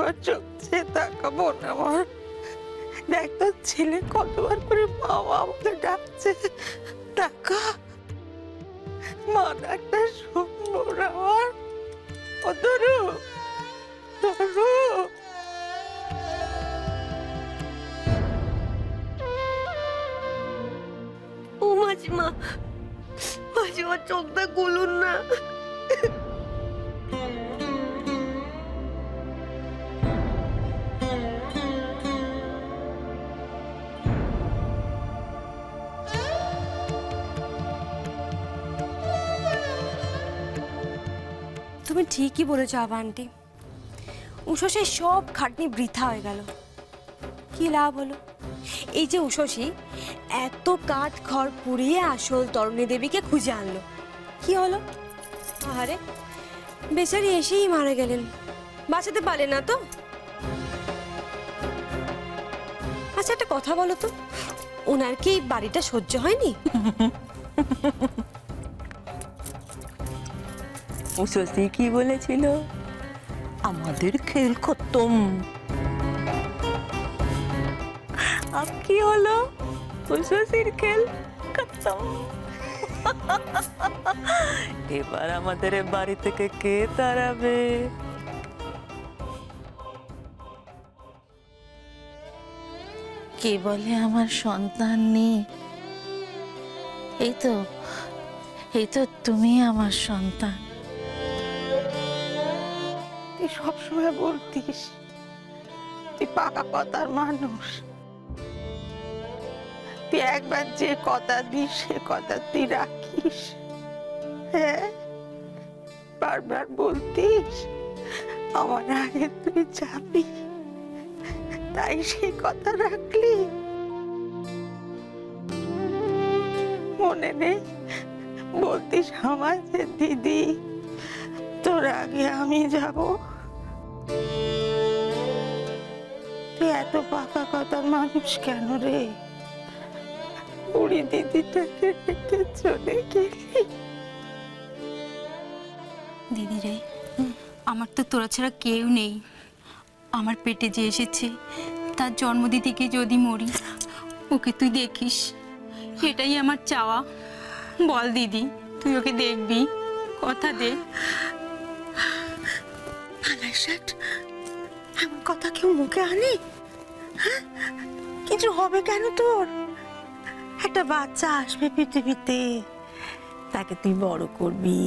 কতবার চোখ চেয়ে তাকাবো না আমার? দেখ তোর ছেলে কতবার করে মা মা বলে ডাকছে, টাকা মা ডাকটা শুনবো না আমার? ও তরু, তরু। ও মাসিমা, মাসিমা চোখটা খুলুন না। তুমি ঠিকই বলেছো আভা আন্টি, উষসীর সব খাটনি বৃথা হয়ে গেল। কি লাভ হলো? এই যে উষসী এত কাঠ খড় পুড়িয়ে আসল তরুণী দেবীকে খুঁজে আনলো, কি হলো? আরে বেচারি এসেই মারা গেলেন, বাঁচাতে পারলে না তো। আচ্ছা একটা কথা বলো তো, ওনার কি বাড়িটা সহ্য হয়নি? উষসী কি বলেছিল? আমাদের খেল খতম। আর কি হলো? উষসীর খেল খতম। এবার আমাদের বাড়ি থেকে কে তাড়াবে? কে বলে আমার সন্তান নেই? এই তো তুমি আমার সন্তান। তুই সবসময় বলতিস তুই পাকা কথার মানুষ, তুই একবার যে কথা দিস সে কথা তুই রাখিস। হ্যাঁ, বারবার বলতিস আমার আগে তুই যাবি, তাই সেই কথা রাখলি। মনে নেই বলতিস আমার যে দিদি তোর আগে আমি যাব? তুই এত পাকা কথার মানুষ কেন রে? বুড়ি দিদিটাকে রেখে চলে গেলি। দিদি রে, আমার তো তোরা ছাড়া কেউ নেই। আমার পেটে যে এসেছে তার জন্মদিন থেকে যদি মরি, ওকে তুই দেখিস, এটাই আমার চাওয়া। বল দিদি, তুই ওকে দেখবি, কথা দে। এমন কথা কেউ মুখে আনে? হ্যাঁ, কিছু হবে কেন তোর? একটা বাচ্চা আসবে পৃথিবীতে, তাকে তুই বড় করবি।